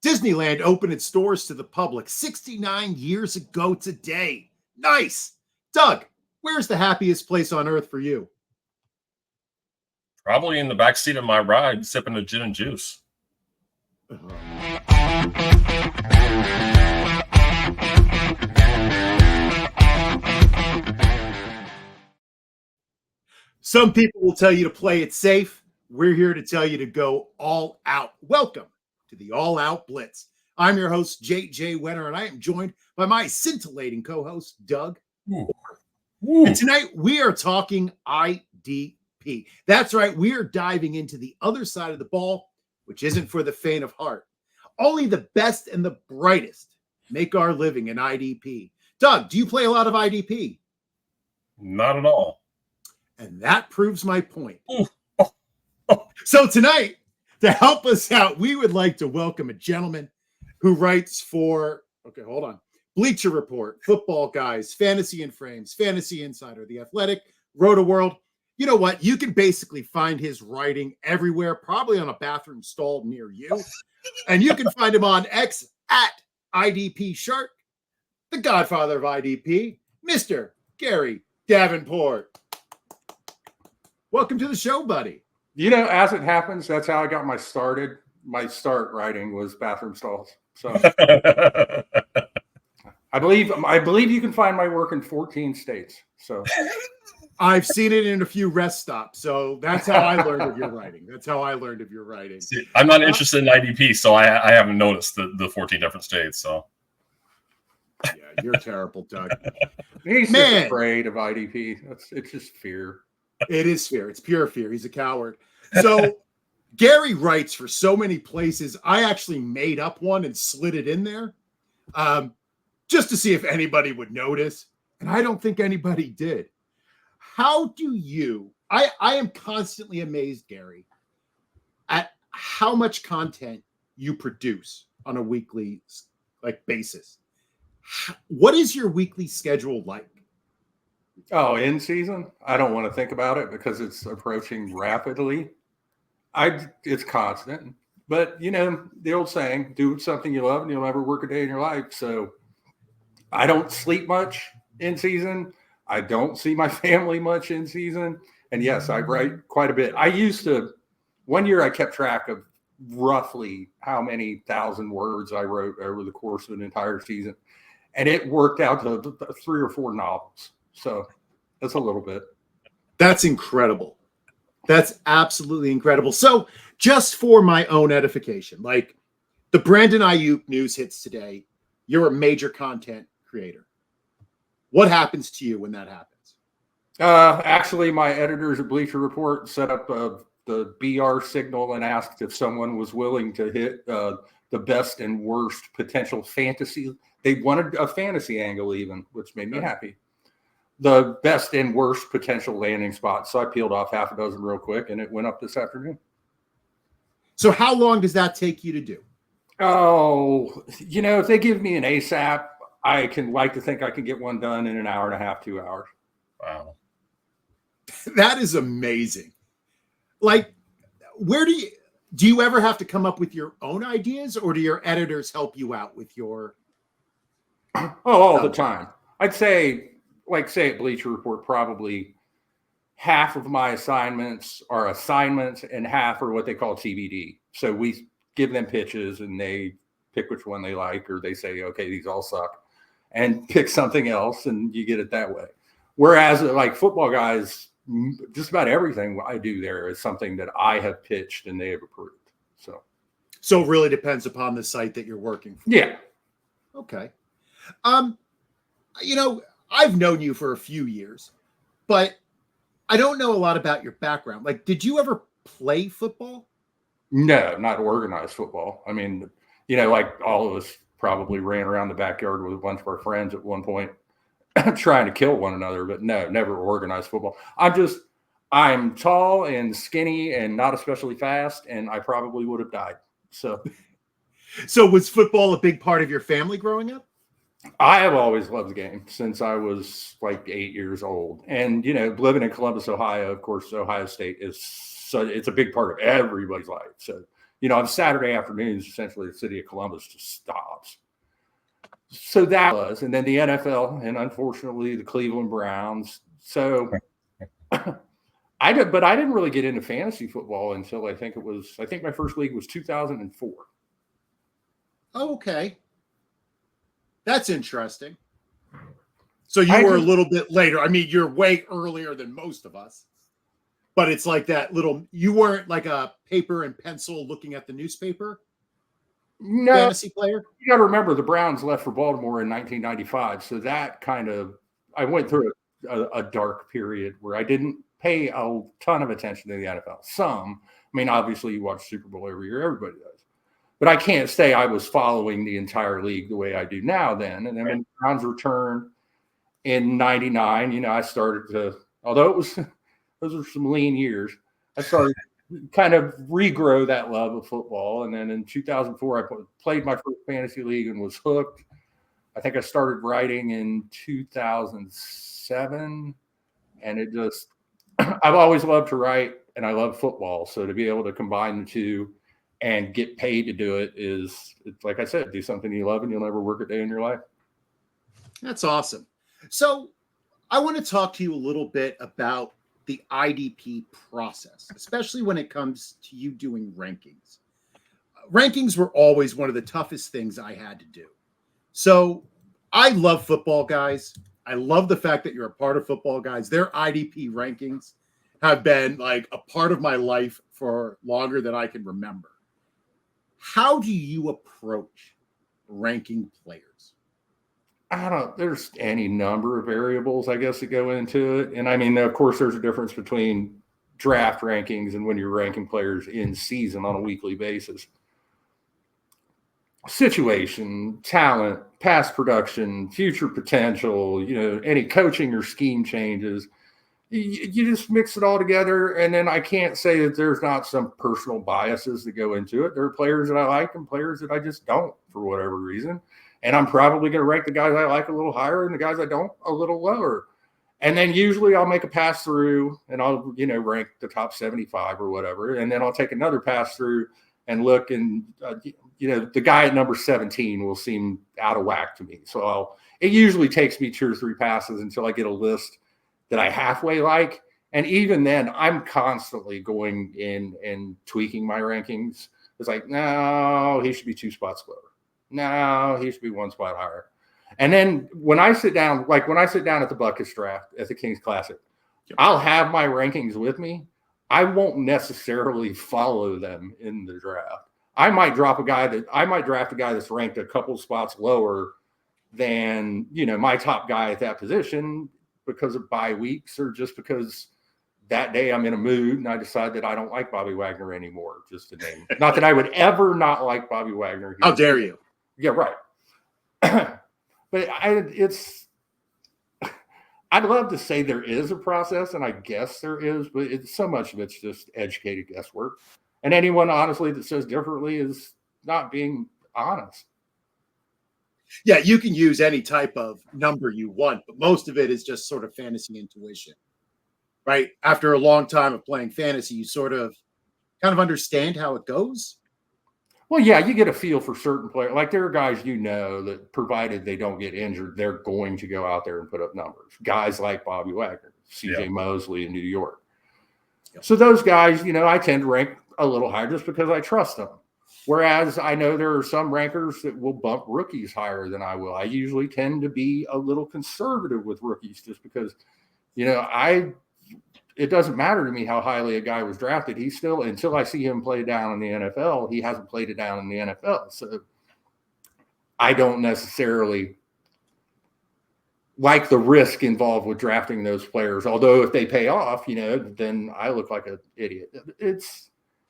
Disneyland opened its doors to the public 69 years ago today. Nice. Doug, where's the happiest place on earth for you? Probably in the backseat of my ride, sipping a gin and juice. Some people will tell you to play it safe. We're here to tell you to go all out. Welcome to the All Out Blitz. I'm your host, JJ Wenner, and I am joined by my scintillating co-host, Doug. And tonight we are talking IDP. That's right. We are diving into the other side of the ball, which isn't for the faint of heart. Only the best and the brightest make our living in IDP. Doug, do you play a lot of IDP? Not at all. And that proves my point. So tonight, to help us out, we would like to welcome a gentleman who writes for, Bleacher Report, Football Guys, Fantasy and Frames, Fantasy Insider, The Athletic, Roto-World. You know what? You can basically find his writing everywhere, probably on a bathroom stall near you. And you can find him on X at IDP Shark, the godfather of IDP, Mr. Gary Davenport. Welcome to the show, buddy. You know, as it happens, that's how I got my start writing was bathroom stalls. So I believe you can find my work in 14 states. So I've seen it in a few rest stops. So that's how I learned of your writing. See, I'm not interested in IDP, so I haven't noticed the 14 different states. So yeah, you're terrible, Doug. He's just afraid of IDP. It's just fear. It is fear. It's pure fear. He's a coward. So Gary writes for so many places. I actually made up one and slid it in there just to see if anybody would notice. And I don't think anybody did. How do you, I am constantly amazed, Gary, at how much content you produce on a weekly basis. What is your weekly schedule like? Oh, in season? I don't want to think about it because it's approaching rapidly. It's constant. But, you know, the old saying, do something you love and you'll never work a day in your life. So I don't sleep much in season. I don't see my family much in season. And yes, I write quite a bit. One year I kept track of roughly how many thousand words I wrote over the course of an entire season. And it worked out to 3 or 4 novels. So that's a little bit. That's incredible. That's absolutely incredible. So just for my own edification, like the Brandon Ayuk news hits today, you're a major content creator. What happens to you when that happens? Actually, my editors at Bleacher Report set up the BR signal and asked if someone was willing to hit the best and worst potential fantasy. They wanted a fantasy angle even, which made me happy. The best and worst potential landing spots. So I peeled off half a dozen real quick, and it went up this afternoon. So how long does that take you to do? Oh, you know, if they give me an ASAP, I can like to think I can get one done in an hour and a half, 2 hours. wow, That is amazing. Like, where do you ever have to come up with your own ideas, or do your editors help you out with your? All the time. I'd say, say at Bleacher Report, probably half of my assignments are assignments and half are what they call TBD. So we give them pitches and they pick which one they like, or they say, okay, these all suck, and pick something else, and you get it that way. Whereas like Football Guys, just about everything I do there is something that I have pitched and they have approved. So it really depends upon the site that you're working for. Yeah. Okay. You know, I've known you for a few years, but I don't know a lot about your background. Like, did you ever play football? No, not organized football. I mean, you know, like all of us probably ran around the backyard with a bunch of our friends at one point trying to kill one another, but no, never organized football. I'm tall and skinny and not especially fast, and I probably would have died. So was football a big part of your family growing up? I have always loved the game since I was like 8 years old. And, you know, living in Columbus, Ohio, of course, Ohio State it's a big part of everybody's life. So, on Saturday afternoons, essentially the city of Columbus just stops. So that was, and then the NFL, and unfortunately the Cleveland Browns. So I didn't really get into fantasy football until I think my first league was 2004. Oh, okay. That's interesting. So you were a little bit later. I mean, you're way earlier than most of us. But it's like that little, you weren't like a paper and pencil looking at the newspaper fantasy player? You got to remember the Browns left for Baltimore in 1995. So that kind of, I went through a dark period where I didn't pay a ton of attention to the NFL. Some, I mean, obviously you watch Super Bowl every year, everybody does. But I can't say I was following the entire league the way I do now then. And then when the Browns returned in 99, I started to, although those were some lean years, I started to kind of regrow that love of football. And then in 2004, I played my first fantasy league and was hooked. I think I started writing in 2007. And it just, I've always loved to write and I love football. So to be able to combine the two and get paid to do it it's like I said, do something you love and you'll never work a day in your life. That's awesome. So I want to talk to you a little bit about the IDP process, especially when it comes to you doing rankings. Rankings were always one of the toughest things I had to do. So I love football, guys. I love the fact that you're a part of football, guys. Their IDP rankings have been like a part of my life for longer than I can remember. How do you approach ranking players? There's any number of variables, I guess, that go into it. And I mean, of course, there's a difference between draft rankings and when you're ranking players in season on a weekly basis. Situation, talent, past production, future potential, any coaching or scheme changes. You just mix it all together. And then I can't say that there's not some personal biases that go into it. There are players that I like and players that I just don't for whatever reason. And I'm probably going to rank the guys I like a little higher and the guys I don't a little lower. And then usually I'll make a pass through and I'll, rank the top 75 or whatever. And then I'll take another pass through and look and, the guy at number 17 will seem out of whack to me. So it usually takes me 2 or 3 passes until I get a list that I halfway like. And even then I'm constantly going in and tweaking my rankings. It's like, no, he should be 2 spots lower. No, he should be 1 spot higher. And then when I sit down at the Buckets draft at the Kings Classic, I'll have my rankings with me. I won't necessarily follow them in the draft. I might draft a guy that's ranked a couple spots lower than, my top guy at that position because of bye weeks or just because that day I'm in a mood and I decide that I don't like Bobby Wagner anymore, just to name. Not that I would ever not like Bobby Wagner. How dare you? Yeah, right. But I'd love to say there is a process, and I guess there is, but so much of it's just educated guesswork. And anyone, honestly, that says differently is not being honest. Yeah, you can use any type of number you want, but most of it is just sort of fantasy intuition, right? After a long time of playing fantasy, you sort of kind of understand how it goes. Well, yeah, you get a feel for certain players. Like there are guys that provided they don't get injured, they're going to go out there and put up numbers. Guys like Bobby Wagner, C.J. Mosley in New York. Yep. So those guys, I tend to rank a little higher just because I trust them. Whereas I know there are some rankers that will bump rookies higher than I will. I usually tend to be a little conservative with rookies just because, it doesn't matter to me how highly a guy was drafted. He's still, until I see him play down in the NFL, he hasn't played it down in the NFL. So I don't necessarily like the risk involved with drafting those players. Although if they pay off, then I look like an idiot. It's,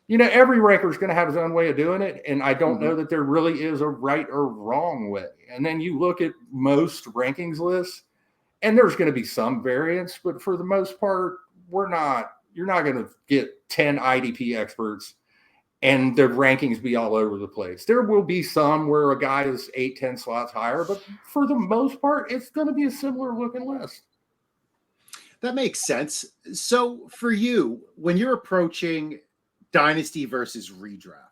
every ranker is going to have his own way of doing it. And I don't know that there really is a right or wrong way. And then you look at most rankings lists and there's going to be some variance, but for the most part, you're not going to get 10 IDP experts and the rankings be all over the place. There will be some where a guy is 8-10 slots higher, but for the most part, it's going to be a similar looking list. That makes sense. So for you, when you're approaching dynasty versus redraft,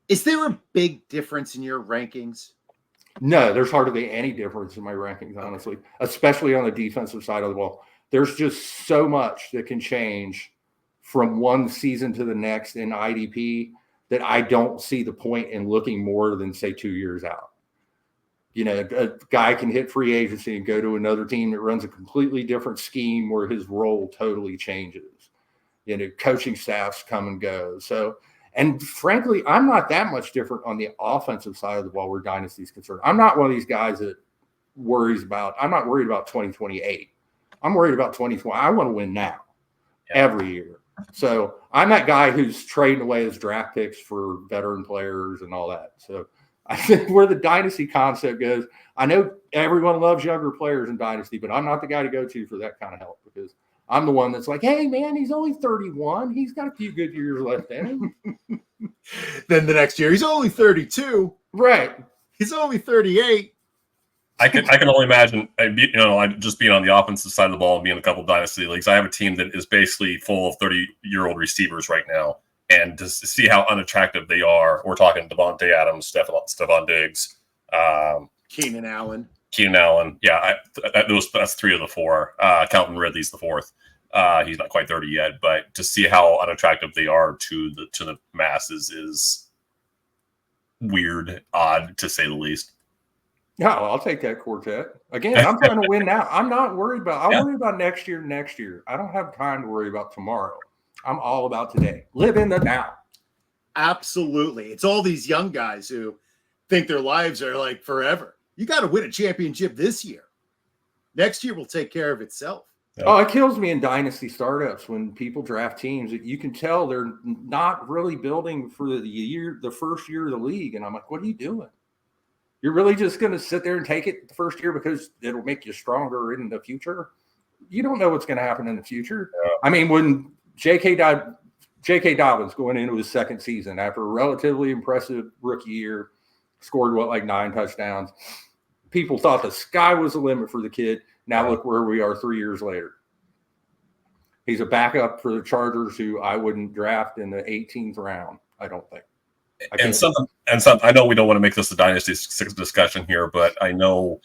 Is there a big difference in your rankings? No, there's hardly any difference in my rankings, honestly, especially on the defensive side of the ball. There's just so much that can change from one season to the next in IDP that I don't see the point in looking more than, say, 2 years out. You know, a guy can hit free agency and go to another team that runs a completely different scheme where his role totally changes. You know, coaching staffs come and go. So, and frankly, I'm not that much different on the offensive side of the ball where Dynasty is concerned. I'm not one of these guys that I'm not worried about 2028. I'm worried about 2020. I want to win now, every year. So I'm that guy who's trading away his draft picks for veteran players and all that. So I think where the Dynasty concept goes, I know everyone loves younger players in Dynasty, but I'm not the guy to go to for that kind of help, because I'm the one that's like, hey, man, he's only 31. He's got a few good years left in him. Then the next year, he's only 32. Right. He's only 38. I can only imagine, just being on the offensive side of the ball and being in a couple of dynasty leagues. I have a team that is basically full of 30-year-old receivers right now, and to see how unattractive they are. We're talking Devontae Adams, Stephon Diggs, Keenan Allen. Yeah, that's 3 of the 4. Calvin Ridley's the 4th. He's not quite 30 yet, but to see how unattractive they are to the masses is weird, odd to say the least. Yeah, I'll take that quartet. Again, I'm trying to win now. I'm not worried about – I'll worry about next year. I don't have time to worry about tomorrow. I'm all about today. Live in the now. Absolutely. It's all these young guys who think their lives are like forever. You got to win a championship this year. Next year will take care of itself. Oh, it kills me in dynasty startups when people draft teams that you can tell they're not really building for the first year of the league. And I'm like, what are you doing? You're really just going to sit there and take it the first year because it'll make you stronger in the future? You don't know what's going to happen in the future. Yeah. I mean, when J.K. Dobbins going into his second season after a relatively impressive rookie year, scored 9 touchdowns. People thought the sky was the limit for the kid. Now look where we are 3 years later. He's a backup for the Chargers, who I wouldn't draft in the 18th round, I don't think. And something. I know we don't want to make this a dynasty discussion here, but I know.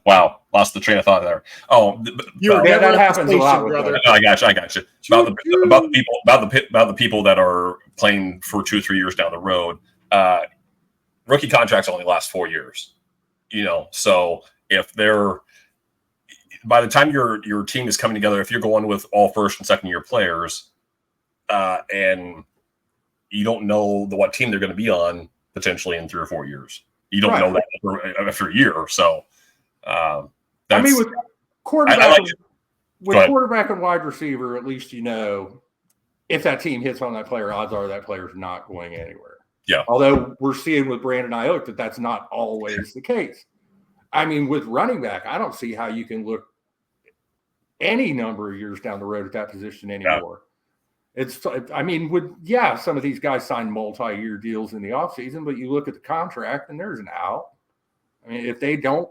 Wow, lost the train of thought there. Oh, that happens a lot, brother. I got you. About the people that are playing for 2 or 3 years down the road. Rookie contracts only last 4 years. So if they're by the time your team is coming together, if you're going with all first and second year players. And you don't know what team they're going to be on potentially in 3 or 4 years. You don't know that after a year or so. With quarterback, quarterback and wide receiver, at least if that team hits on that player, odds are that player's not going anywhere. Yeah. Although we're seeing with Brandon Ayuk that that's not always the case. I mean, with running back, I don't see how you can look any number of years down the road at that position anymore. Yeah. Some of these guys sign multi-year deals in the offseason, but you look at the contract and there's an out. I mean, if they don't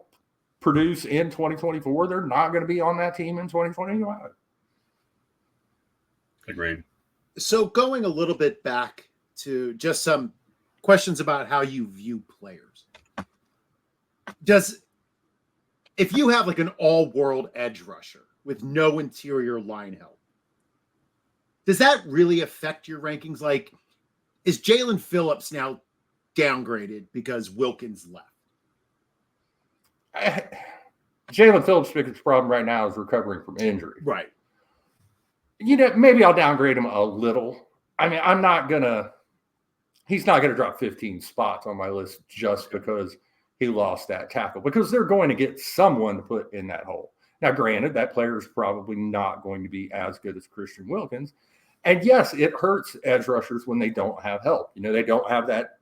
produce in 2024, they're not going to be on that team in 2025. Agreed. So going a little bit back to just some questions about how you view players. If you have an all-world edge rusher with no interior line help, does that really affect your rankings? Is Jalen Phillips now downgraded because Wilkins left? Jalen Phillips' biggest problem right now is recovering from injury. Right. Maybe I'll downgrade him a little. I mean, he's not going to drop 15 spots on my list just because he lost that tackle, because they're going to get someone to put in that hole. Now, granted, that player is probably not going to be as good as Christian Wilkins. And yes, it hurts edge rushers when they don't have help. They don't have that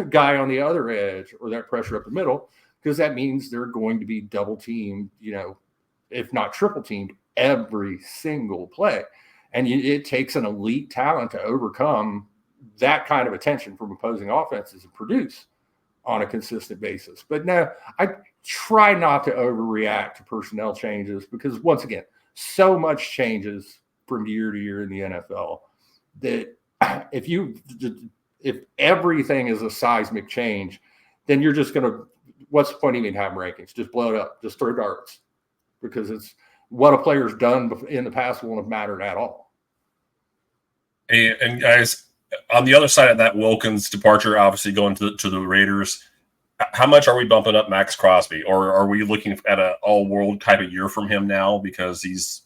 guy on the other edge or that pressure up the middle, because that means they're going to be double teamed, if not triple teamed every single play. And it takes an elite talent to overcome that kind of attention from opposing offenses and produce on a consistent basis. But no, I try not to overreact to personnel changes, because once again, so much changes from year to year in the NFL that if everything is a seismic change, then you're just going to, what's the point of even having rankings? Just blow it up, just throw darts, because it's what a player's done in the past won't have mattered at all. And guys, on the other side of that Wilkins departure, obviously going to the Raiders, how much are we bumping up Max Crosby, or are we looking at an all-world type of year from him now because he's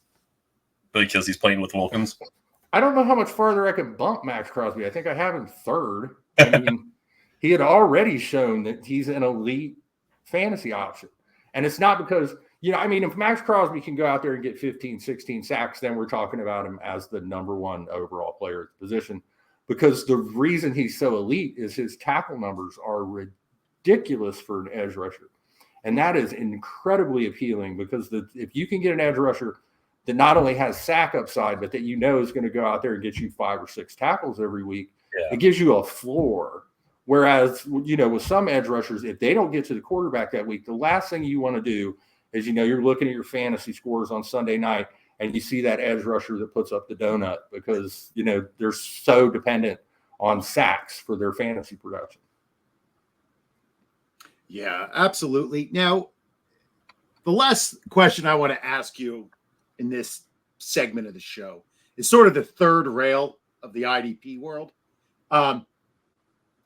playing with Wilkins? I don't know how much farther I could bump Max Crosby. I think I have him third. I mean, he had already shown that he's an elite fantasy option. And it's not because, if Max Crosby can go out there and get 15, 16 sacks, then we're talking about him as the number one overall player at the position. Because the reason he's so elite is his tackle numbers are ridiculous for an edge rusher. And that is incredibly appealing, because if you can get an edge rusher that not only has sack upside, but that is going to go out there and get you 5 or 6 tackles every week, it gives you a floor. Whereas, with some edge rushers, if they don't get to the quarterback that week, the last thing you want to do is, you're looking at your fantasy scores on Sunday night and you see that edge rusher that puts up the donut, because, they're so dependent on sacks for their fantasy production. Yeah, absolutely. Now, the last question I want to ask you in this segment of the show is sort of the third rail of the IDP world.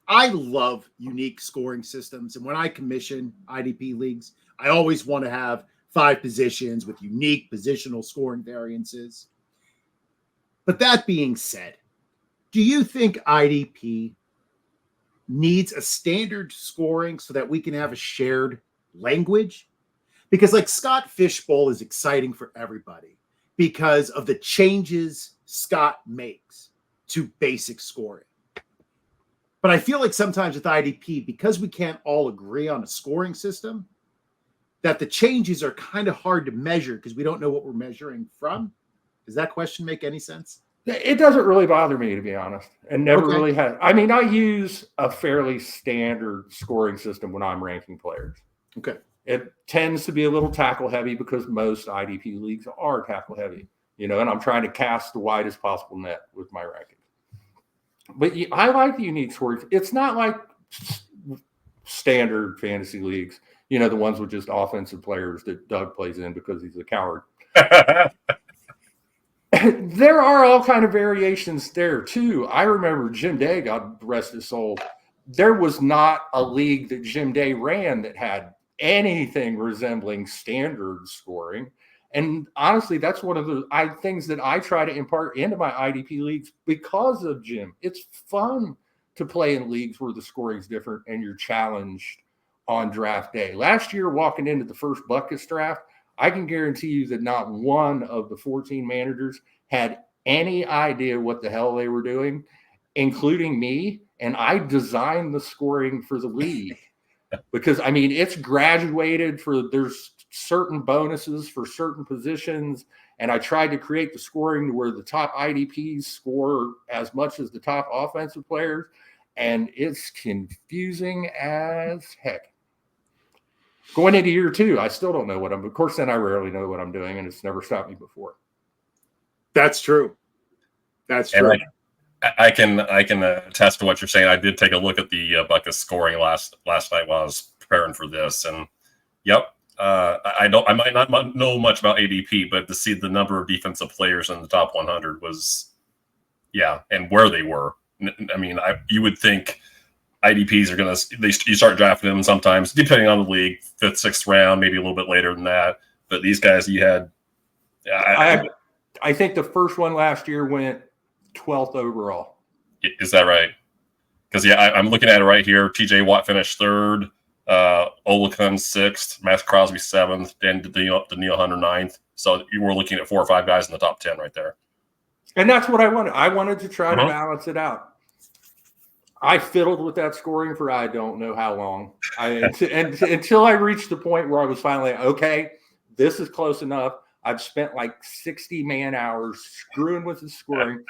I love unique scoring systems. And when I commission IDP leagues, I always want to have 5 positions with unique positional scoring variances. But that being said, do you think IDP needs a standard scoring so that we can have a shared language? Because like Scott Fishbowl is exciting for everybody because of the changes Scott makes to basic scoring. But I feel like sometimes with IDP, because we can't all agree on a scoring system, that the changes are kind of hard to measure because we don't know what we're measuring from. Does that question make any sense? It doesn't really bother me, to be honest, and never really has. I mean, I use a fairly standard scoring system when I'm ranking players. Okay. It tends to be a little tackle heavy because most IDP leagues are tackle heavy, and I'm trying to cast the widest possible net with my rankings. But I like the unique scoring. It's not like standard fantasy leagues, the ones with just offensive players that Doug plays in because he's a coward. There are all kind of variations there too. I remember Jim Day, God rest his soul, there was not a league that Jim Day ran that had anything resembling standard scoring. And honestly, that's one of the things that I try to impart into my IDP leagues because of Jim. It's fun to play in leagues where the scoring is different and you're challenged on draft day. Last year, walking into the first Buckets draft, I can guarantee you that not one of the 14 managers had any idea what the hell they were doing, including me. And I designed the scoring for the league because, it's graduated there's certain bonuses for certain positions. And I tried to create the scoring where the top IDPs score as much as the top offensive players. And it's confusing as heck. Going into year 2, I still don't know what of course, then I rarely know what I'm doing, and it's never stopped me before. That's true. That's true. And I can attest to what you're saying. I did take a look at the Buckets scoring last night while I was preparing for this, and yep, I might not know much about ADP, but to see the number of defensive players in the top 100 was, and where they were. You would think IDPs are going to, you start drafting them sometimes, depending on the league, 5th, 6th round, maybe a little bit later than that. But these guys you had. I think the first one last year went 12th overall. Is that right? Because, I'm looking at it right here. TJ Watt finished 3rd, Olakun 6th, Max Crosby 7th, and Daniil Hunter 9th. So you were looking at 4 or 5 guys in the top 10 right there. And that's what I wanted. I wanted to try to balance it out. I fiddled with that scoring for I don't know how long. Until I reached the point where I was finally okay, this is close enough. I've spent like 60 man hours screwing with the scoring.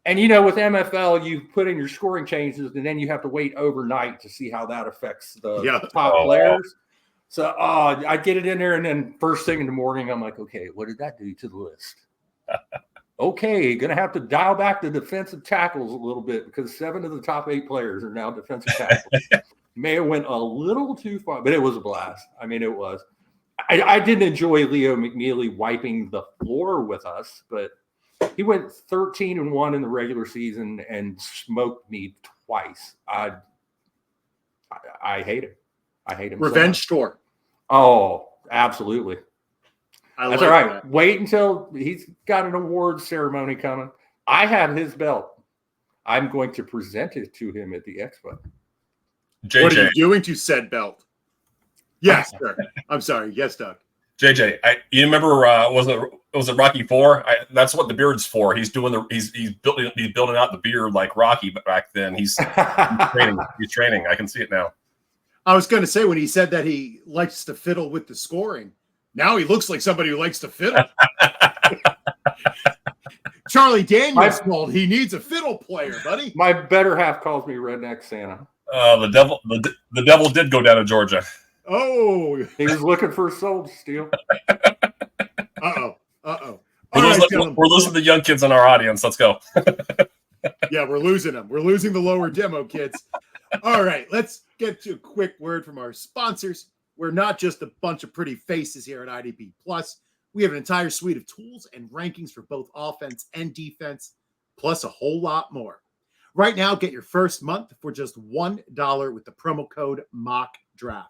And, with MFL, you put in your scoring changes, and then you have to wait overnight to see how that affects the top players. So I get it in there, and then first thing in the morning, I'm like, okay, what did that do to the list? okay, going to have to dial back the defensive tackles a little bit because 7 of the top 8 players are now defensive tackles. May have went a little too far, but it was a blast. I mean, it was. I didn't enjoy Leo McNeely wiping the floor with us, but he went 13-1 in the regular season and smoked me twice. I hate him. I hate him. Revenge tour. Oh, absolutely. That's all right. That. Wait until he's got an award ceremony coming. I have his belt. I'm going to present it to him at the expo. JJ. What are you doing to said belt? Yes, sir. I'm sorry. Yes, Doug. JJ, you remember was it Rocky 4? That's what the beard's for. He's doing he's building out the beard like Rocky, but back then he's training. He's training. I can see it now. I was going to say when he said that he likes to fiddle with the scoring. Now he looks like somebody who likes to fiddle. Charlie Daniels called. He needs a fiddle player, buddy. My better half calls me Redneck Santa. The devil did go down to Georgia. Oh, he was looking for a soul to steal. Uh-oh. We're losing the young kids in our audience. Let's go. Yeah, we're losing them. We're losing the lower demo kids. All right, let's get to a quick word from our sponsors. We're not just a bunch of pretty faces here at IDP Plus. We have an entire suite of tools and rankings for both offense and defense, plus a whole lot more. Right now, get your first month for just $1 with the promo code MOCKDRAFT.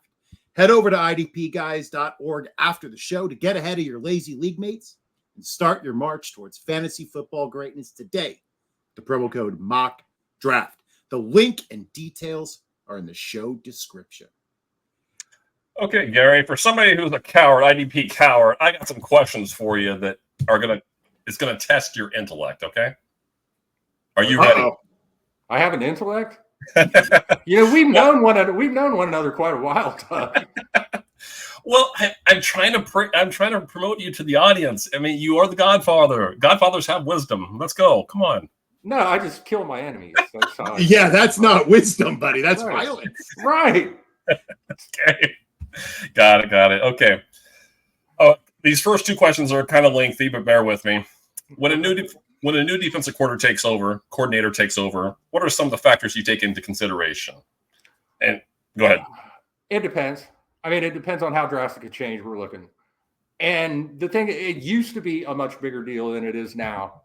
Head over to idpguys.org after the show to get ahead of your lazy league mates and start your march towards fantasy football greatness today. The promo code MOCKDRAFT. The link and details are in the show description. Okay, Gary, for somebody who's a coward, IDP coward, I got some questions for you that it's gonna test your intellect, okay? Are you ready? I have an intellect? We've known one another quite a while, Doug. Well, I'm trying to promote you to the audience. I mean, you are the Godfather. Godfathers have wisdom. Let's go. Come on. No, I just kill my enemies. That's not wisdom, buddy. That's violence. Right. Okay. Got it. Okay. These first 2 questions are kind of lengthy, but bear with me. When a new defensive coordinator takes over, what are some of the factors you take into consideration? And go ahead. It depends. I mean, it depends on how drastic a change we're looking. And the thing, it used to be a much bigger deal than it is now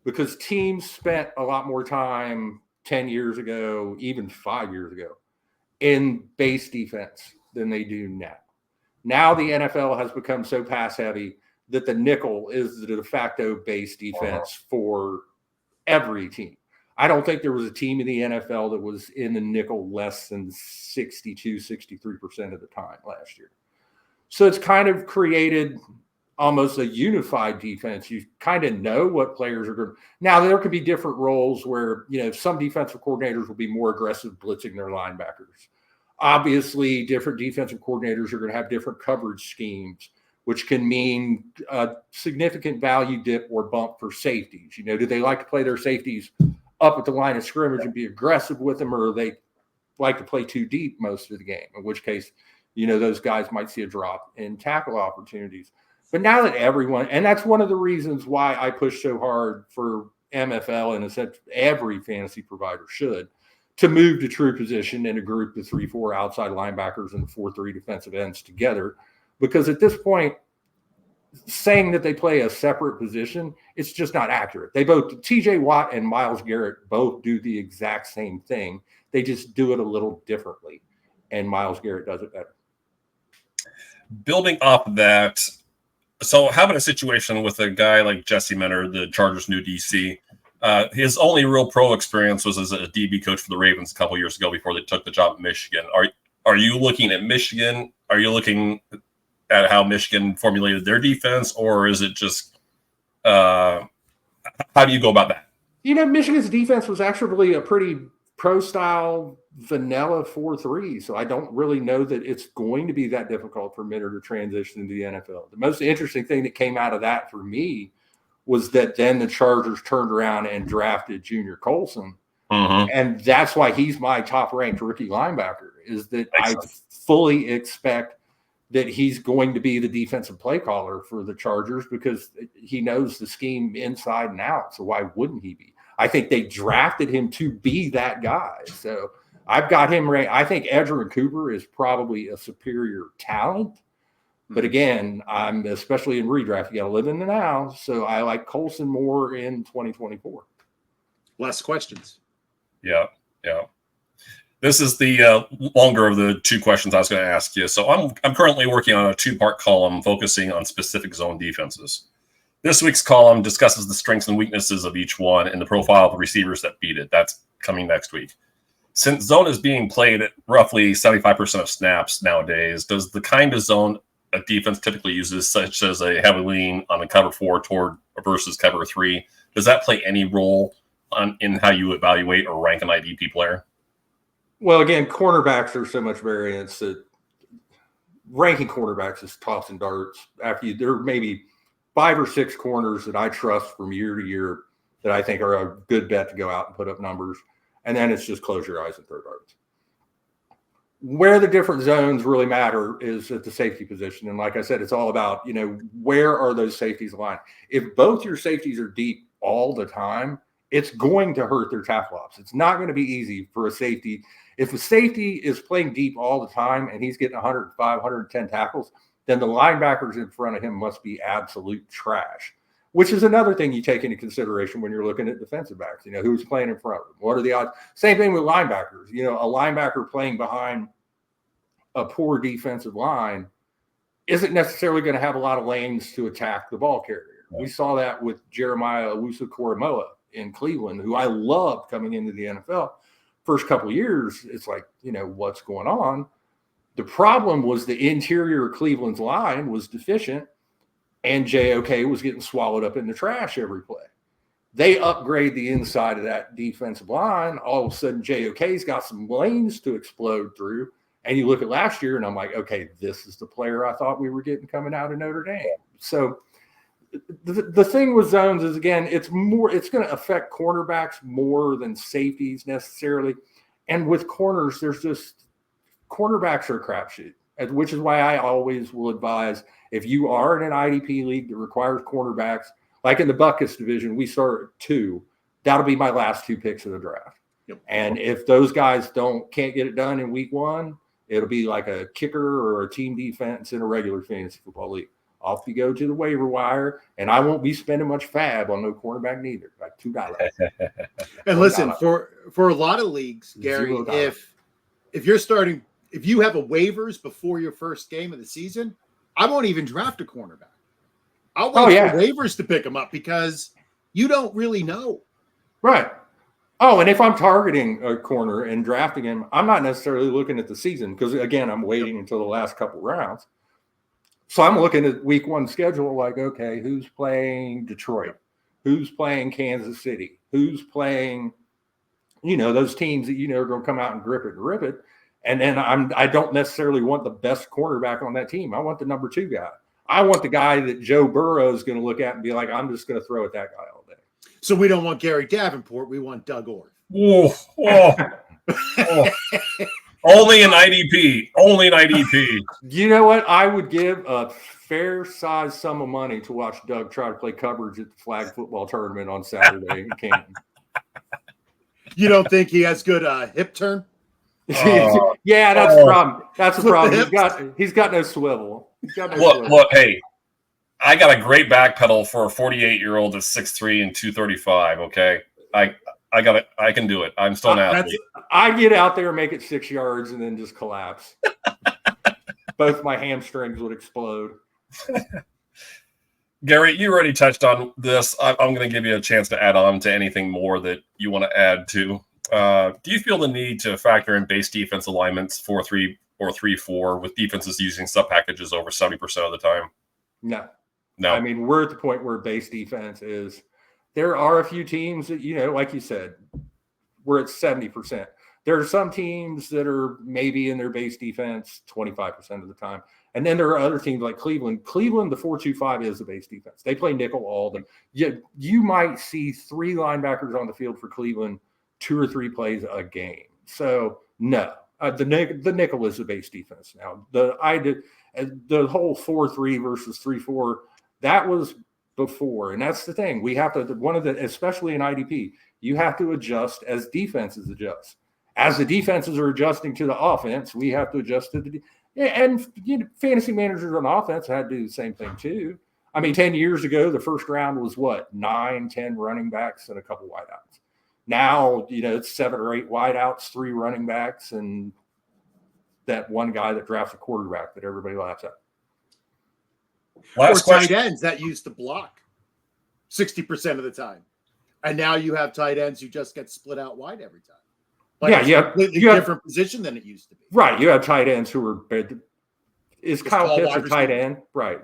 because teams spent a lot more time 10 years ago, even 5 years ago, in base defense than they do now. Now the NFL has become so pass heavy that the nickel is the de facto base defense for every team. I don't think there was a team in the NFL that was in the nickel less than 62, 63% of the time last year. So it's kind of created almost a unified defense. You kind of know what players are going to. Now, there could be different roles where, some defensive coordinators will be more aggressive blitzing their linebackers. Obviously, different defensive coordinators are going to have different coverage schemes, which can mean a significant value dip or bump for safeties. Do they like to play their safeties up at the line of scrimmage and be aggressive with them, or they like to play too deep most of the game, in which case, those guys might see a drop in tackle opportunities. But now that everyone, and that's one of the reasons why I push so hard for MFL, and essentially every fantasy provider should, to move to true position and to group the 3-4 outside linebackers and the 4-3 defensive ends together. Because at this point, saying that they play a separate position, it's just not accurate. They both, TJ Watt and Myles Garrett, both do the exact same thing. They just do it a little differently, and Myles Garrett does it better. Building off of that, so how about a situation with a guy like Jesse Mentor, the Chargers' new DC? His only real pro experience was as a DB coach for the Ravens a couple years ago before they took the job at Michigan. Are you looking at Michigan? Are you looking at how Michigan formulated their defense, or is it just how do you go about that? Michigan's defense was actually a pretty pro-style vanilla 4-3, so I don't really know that it's going to be that difficult for Mentor to transition into the NFL. The most interesting thing that came out of that for me was that then the Chargers turned around and drafted Junior Colson, and that's why he's my top-ranked rookie linebacker, is that I fully expect that he's going to be the defensive play caller for the Chargers because he knows the scheme inside and out. So why wouldn't he be? I think they drafted him to be that guy. So I've got him ranked. I think Edgerrin Cooper is probably a superior talent. But again, I'm especially in redraft, you got to live in the now. So I like Colson more in 2024. Less questions. Yeah. This is the longer of the two questions I was going to ask you. So I'm currently working on a 2-part column focusing on specific zone defenses. This week's column discusses the strengths and weaknesses of each one and the profile of the receivers that beat it. That's coming next week. Since zone is being played at roughly 75% of snaps nowadays, does the kind of zone a defense typically uses, such as a heavy lean on a cover 4 toward versus cover 3, does that play any role in how you evaluate or rank an IDP player? Well, again, cornerbacks are so much variance that ranking cornerbacks is tossing darts. There may be 5 or 6 corners that I trust from year to year that I think are a good bet to go out and put up numbers. And then it's just close your eyes and throw darts. Where the different zones really matter is at the safety position. And like I said, it's all about, where are those safeties aligned? If both your safeties are deep all the time, it's going to hurt their tackle ops. It's not going to be easy for a safety. If a safety is playing deep all the time and he's getting 105, 110 tackles, then the linebackers in front of him must be absolute trash, which is another thing you take into consideration when you're looking at defensive backs. Who's playing in front of them? What are the odds? Same thing with linebackers. A linebacker playing behind a poor defensive line isn't necessarily going to have a lot of lanes to attack the ball carrier. We saw that with Jeremiah Owusu-Koramoah in Cleveland, who I loved coming into the NFL. First couple of years, it's like, what's going on? The problem was the interior of Cleveland's line was deficient, and JOK was getting swallowed up in the trash every play. They upgrade the inside of that defensive line. All of a sudden, JOK's got some lanes to explode through. And you look at last year, and I'm like, okay, this is the player I thought we were getting coming out of Notre Dame. So the thing with zones is, again, it's going to affect cornerbacks more than safeties necessarily. And with corners, cornerbacks are a crapshoot, which is why I always will advise, if you are in an IDP league that requires cornerbacks, like in the Buckus division, we start at 2. That'll be my last 2 picks of the draft. Yep. And if those guys can't get it done in week 1, it'll be like a kicker or a team defense in a regular fantasy football league. Off you go to the waiver wire, and I won't be spending much fab on no cornerback neither, like $2. And listen, for a lot of leagues, Gary, if you have a waivers before your first game of the season, I won't even draft a cornerback. I'll wait for waivers to pick them up because you don't really know. Right. Oh, and if I'm targeting a corner and drafting him, I'm not necessarily looking at the season because, again, I'm waiting until the last couple rounds. So I'm looking at week 1 schedule like, okay, who's playing Detroit? Who's playing Kansas City? Who's playing, those teams that are going to come out and grip it and rip it. And then I don't necessarily want the best cornerback on that team. I want the number 2 guy. I want the guy that Joe Burrow is going to look at and be like, I'm just going to throw at that guy all day. So we don't want Gary Davenport. We want Doug Orth. Only an IDP. Only an IDP. You know what? I would give a fair-sized sum of money to watch Doug try to play coverage at the flag football tournament on Saturday in Canton. You don't think he has good hip turn? Yeah, that's the problem. That's the problem. He's got no swivel. Look, hey, I got a great back pedal for a 48-year-old that's 6'3" and 235. Okay, I can do it. I'm still an athlete. I get out there and make it 6 yards and then just collapse. Both my hamstrings would explode. Gary, you already touched on this. I'm going to give you a chance to add on to anything more that you want to add to. Do you feel the need to factor in base defense alignments 4-3 or 3-4 with defenses using sub packages over 70% of the time? No. I mean, we're at the point where base defense is. There are a few teams that, like you said, we're at 70%. There are some teams that are maybe in their base defense 25% of the time. And then there are other teams like Cleveland. Cleveland, the 4-2-5 is the base defense. They play nickel all the time. You might see 3 linebackers on the field for Cleveland 2 or 3 plays a game. So, no. The nickel is the base defense now. And the whole 4-3 versus 3-4, that was before. And that's the thing. We have to, especially in IDP, you have to adjust as defenses adjust. As the defenses are adjusting to the offense, we have to adjust to and fantasy managers on offense had to do the same thing too. I mean, 10 years ago, the first round was 9, 10 running backs and a couple wideouts. Now, it's 7 or 8 wideouts, 3 running backs, and that one guy that drafts a quarterback that everybody laughs at. Or tight ends that used to block 60% of the time. And now you have tight ends who just get split out wide every time. But it's a completely different position than it used to be. Right. You have tight ends who are – is Kyle Pitts a tight end? Right.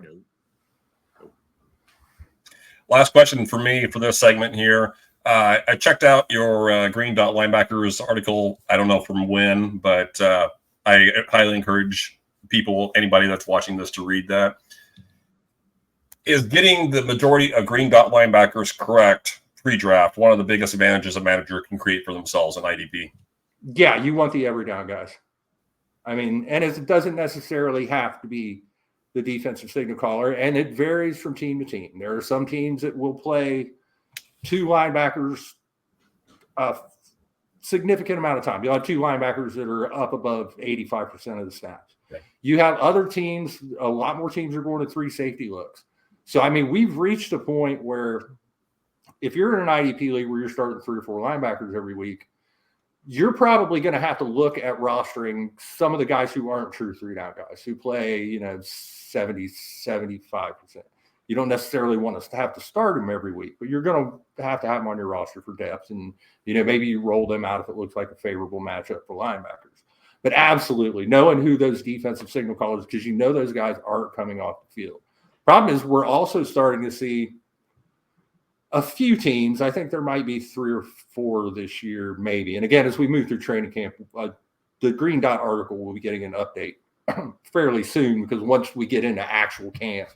Last question for me for this segment here. I checked out your Green Dot Linebackers article. I don't know from when, but I highly encourage anybody that's watching this, to read that. Is getting the majority of Green Dot linebackers correct pre-draft one of the biggest advantages a manager can create for themselves in IDP? Yeah, you want the every down guys. I mean, and it doesn't necessarily have to be the defensive signal caller, and it varies from team to team. There are some teams that will play 2 linebackers a significant amount of time. You'll have 2 linebackers that are up above 85% of the snaps. Okay. You have other teams, a lot more teams are going to 3 safety looks. So, I mean, we've reached a point where if you're in an IDP league where you're starting 3 or 4 linebackers every week, you're probably going to have to look at rostering some of the guys who aren't true 3-down guys, who play, 70, 75%. You don't necessarily want to have to start them every week, but you're going to have them on your roster for depth. And, maybe you roll them out if it looks like a favorable matchup for linebackers. But absolutely, knowing who those defensive signal callers, because those guys aren't coming off the field. Problem is, we're also starting to see a few teams. I think there might be 3 or 4 this year, maybe. And again, as we move through training camp, the Green Dot article will be getting an update fairly soon, because once we get into actual camp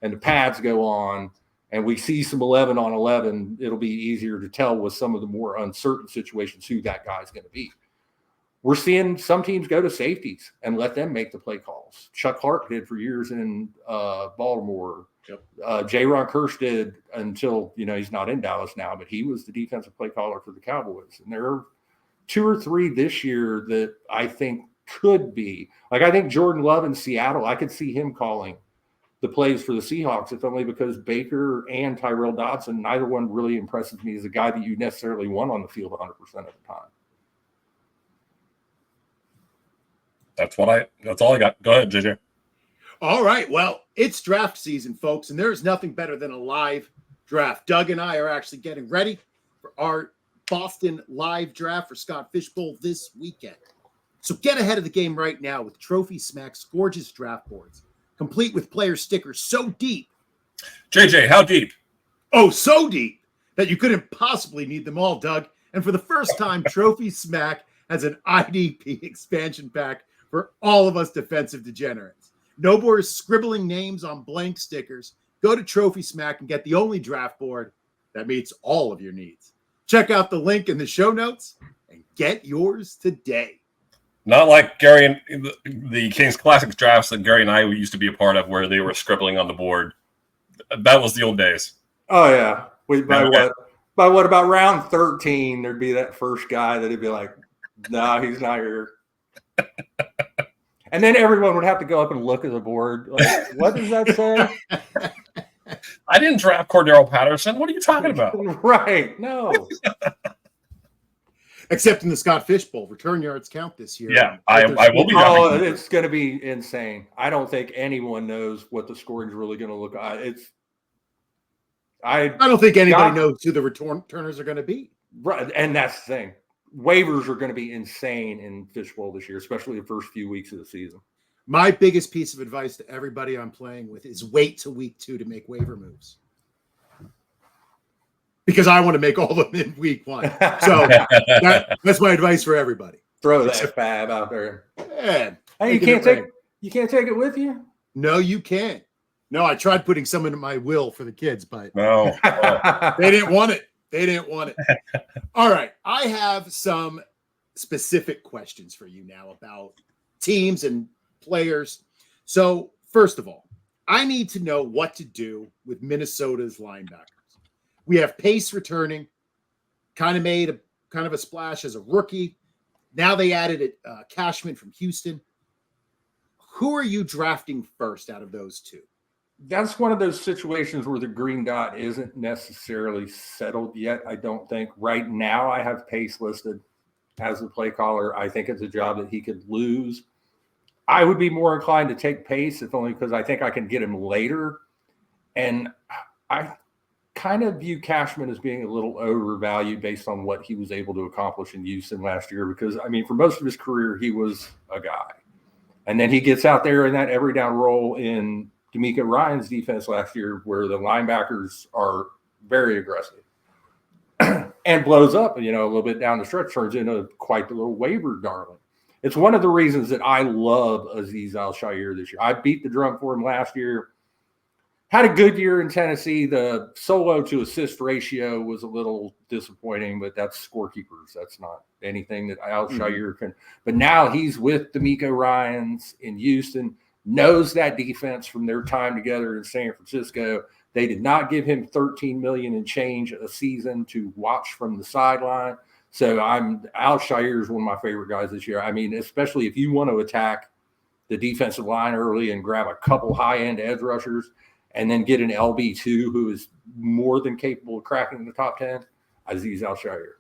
and the pads go on and we see some 11 on 11, it'll be easier to tell with some of the more uncertain situations who that guy's going to be. We're seeing some teams go to safeties and let them make the play calls. Chuck Clark did for years in Baltimore. Yep. J-Ron Kirsch did until, he's not in Dallas now, but he was the defensive play caller for the Cowboys. And there are 2 or 3 this year that I think could be. Like, I think Jordan Love in Seattle, I could see him calling the plays for the Seahawks, if only because Baker and Tyrell Dodson, neither one really impresses me as a guy that you necessarily want on the field 100% of the time. That's all I got. Go ahead, JJ. All right. Well, it's draft season, folks, and there's nothing better than a live draft. Doug and I are actually getting ready for our Boston live draft for Scott Fishbowl this weekend. So get ahead of the game right now with Trophy Smack's gorgeous draft boards, complete with player stickers so deep. JJ, how deep? Oh, so deep that you couldn't possibly need them all, Doug. And for the first time, Trophy Smack has an IDP expansion pack for all of us defensive degenerates. No more scribbling names on blank stickers. Go to Trophy Smack and get the only draft board that meets all of your needs. Check out the link in the show notes and get yours today. Not like Gary and the Kings Classics drafts that Gary and I used to be a part of, where they were scribbling on the board. That was the old days. Oh, yeah. By what about round 13, there'd be that first guy that'd be like, no, he's not here. And then everyone would have to go up and look at the board. Like, what does that say? I didn't draft Cordero Patterson. What are you talking about? Right. No. Except in the Scott Fishbowl. Return yards count this year. Yeah, I will be. Oh, it's going to be insane. I don't think anyone knows what the scoring is really going to look like. I don't think anybody knows who the returners are going to be. Right. And that's the thing. Waivers are going to be insane in Fishbowl this year, especially the first few weeks of the season. My biggest piece of advice to everybody I'm playing with is wait till week 2 to make waiver moves. Because I want to make all of them in week 1. So that's my advice for everybody. Throw that fab out there. Man, hey, you can't take it with you? No, you can't. No, I tried putting some in my will for the kids, but no. They didn't want it. All right. I have some specific questions for you now about teams and players. So first of all, I need to know what to do with Minnesota's linebackers. We have Pace returning, kind of made a splash as a rookie. Now they added Cashman from Houston. Who are you drafting first out of those two? That's one of those situations where the green dot isn't necessarily settled yet. I don't think right now. I have Pace listed as the play caller. I think it's a job that he could lose. I would be more inclined to take Pace, if only because I think I can get him later. And I kind of view Cashman as being a little overvalued based on what he was able to accomplish in Houston last year. Because, I mean, for most of his career, he was a guy. And then he gets out there in that every down role in D'Amico Ryan's defense last year, where the linebackers are very aggressive and blows up, a little bit down the stretch, turns into quite the little waiver darling. It's one of the reasons that I love Azeez Al-Shaair this year. I beat the drum for him last year. Had a good year in Tennessee. The solo to assist ratio was a little disappointing, but that's scorekeepers. That's not anything that Al-Shaair can. But now he's with D'Amico Ryans in Houston, knows that defense from their time together in San Francisco. They did not give him $13 million and change a season to watch from the sideline. So Al-Shaair is one of my favorite guys this year. I mean, especially if you want to attack the defensive line early and grab a couple high-end edge rushers and then get an LB2 who is more than capable of cracking the top 10, Azeez Al-Shaair.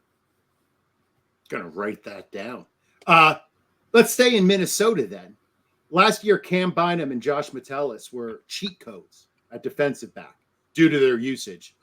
Going to write that down. Let's stay in Minnesota then. Last year, Cam Bynum and Josh Metellus were cheat codes at defensive back due to their usage.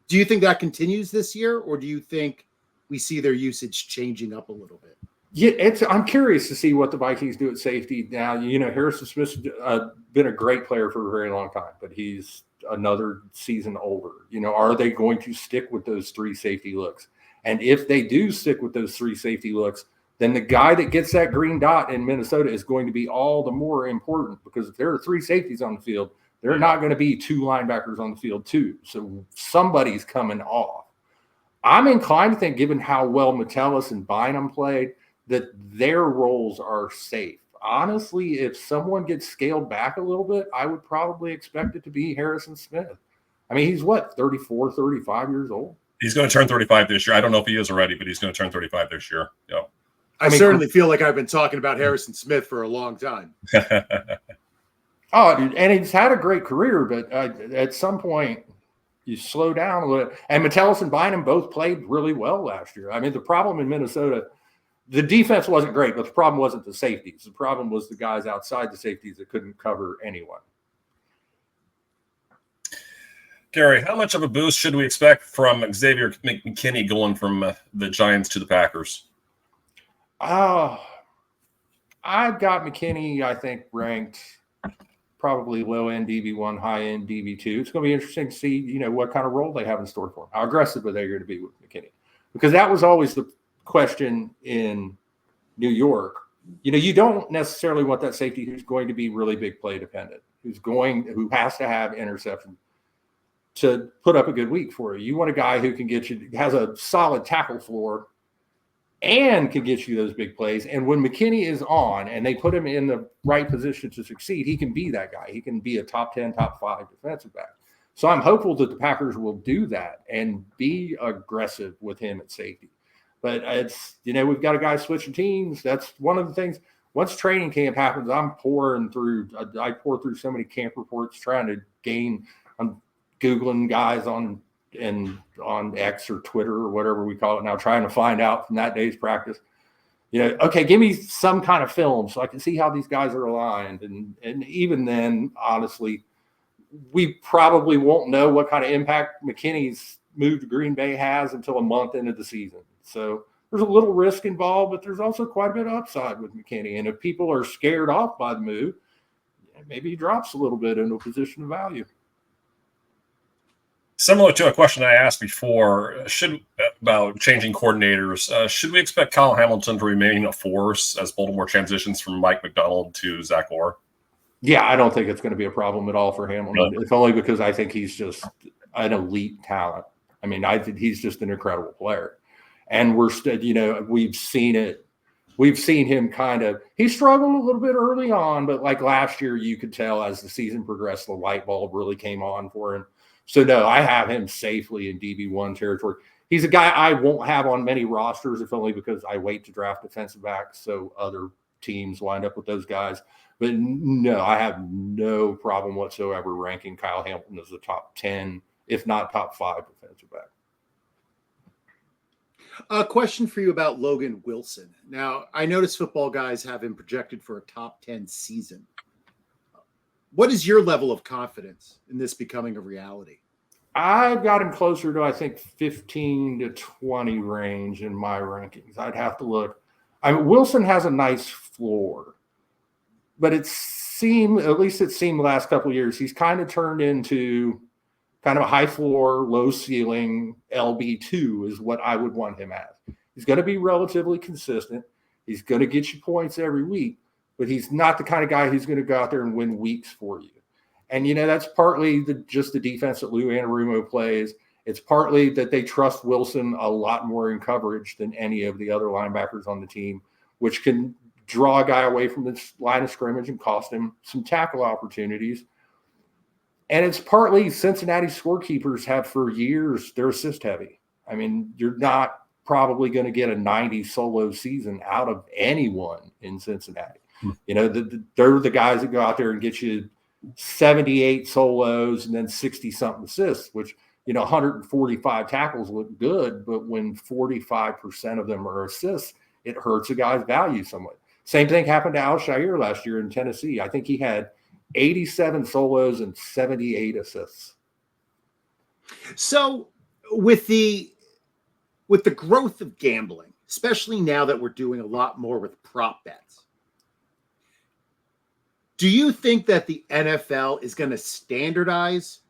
Do you think that continues this year, or do you think we see their usage changing up a little bit? Yeah, I'm curious to see what the Vikings do at safety now. Harrison Smith's been a great player for a very long time, but he's another season older. Are they going to stick with those three safety looks? And if they do stick with those three safety looks, then the guy that gets that green dot in Minnesota is going to be all the more important, because if there are three safeties on the field, there are not going to be two linebackers on the field too. So somebody's coming off. I'm inclined to think, given how well Metellus and Bynum played, that their roles are safe. Honestly, if someone gets scaled back a little bit, I would probably expect it to be Harrison Smith. I mean, he's 34, 35 years old. He's going to turn 35 this year. I don't know if he is already, but he's going to turn 35 this year. Yeah. I certainly feel like I've been talking about Harrison Smith for a long time. And he's had a great career, but at some point you slow down a little. And Metellus and Bynum both played really well last year. I mean, the problem in Minnesota, the defense wasn't great, but the problem wasn't the safeties. The problem was the guys outside the safeties that couldn't cover anyone. Gary, how much of a boost should we expect from Xavier McKinney going from the Giants to the Packers? I've got McKinney, I think, ranked probably low-end DB1, high-end DB2. It's going to be interesting to see, what kind of role they have in store for him. How aggressive are they going to be with McKinney? Because that was always the question in New York. You don't necessarily want that safety who's going to be really big play dependent, who has to have interception to put up a good week for you. You want a guy who can has a solid tackle floor and can get you those big plays. And when McKinney is on and they put him in the right position to succeed, he can be that guy. He can be a top 10, top 5 defensive back. So I'm hopeful that the Packers will do that and be aggressive with him at safety. But we've got a guy switching teams. That's one of the things. Once training camp happens, I pour through so many camp reports trying to gain. I'm Googling guys on X or Twitter or whatever we call it now, trying to find out from that day's practice, okay, give me some kind of film so I can see how these guys are aligned. And even then, honestly, we probably won't know what kind of impact McKinney's move to Green Bay has until a month into the season. So there's a little risk involved, but there's also quite a bit of upside with McKinney. And if people are scared off by the move, maybe he drops a little bit into a position of value. Similar to a question I asked before, about changing coordinators, should we expect Kyle Hamilton to remain a force as Baltimore transitions from Mike McDonald to Zach Orr? Yeah, I don't think it's going to be a problem at all for Hamilton. It's only because I think he's just an elite talent. I mean, I think he's just an incredible player. And we've seen it we've seen him he struggled a little bit early on, but like last year, you could tell as the season progressed, the light bulb really came on for him. So no, I have him safely in DB1 territory. He's a guy I won't have on many rosters, if only because I wait to draft defensive backs, so other teams wind up with those guys. But no, I have no problem whatsoever ranking Kyle Hamilton as a top 10, if not top 5 defensive back. A question for you about Logan Wilson. Now, I noticed Football Guys have him projected for a top 10 season. What is your level of confidence in this becoming a reality? I've got him closer to, I think, 15 to 20 range in my rankings. I'd have to look. Wilson has a nice floor, but at least it seemed the last couple of years, he's kind of turned into kind of a high floor, low ceiling LB2 is what I would want him as. He's going to be relatively consistent. He's going to get you points every week, but he's not the kind of guy who's going to go out there and win weeks for you. And, that's partly just the defense that Lou Anarumo plays. It's partly that they trust Wilson a lot more in coverage than any of the other linebackers on the team, which can draw a guy away from the line of scrimmage and cost him some tackle opportunities. And it's partly Cincinnati scorekeepers have for years, they're assist heavy. I mean, you're not probably going to get a 90 solo season out of anyone in Cincinnati. They're the guys that go out there and get you 78 solos and then 60-something assists, which, 145 tackles look good, but when 45% of them are assists, it hurts a guy's value somewhat. Same thing happened to Al-Shaair last year in Tennessee. I think he had 87 solos and 78 assists. So with the growth of gambling, especially now that we're doing a lot more with prop bets, do you think that the NFL is going to standardize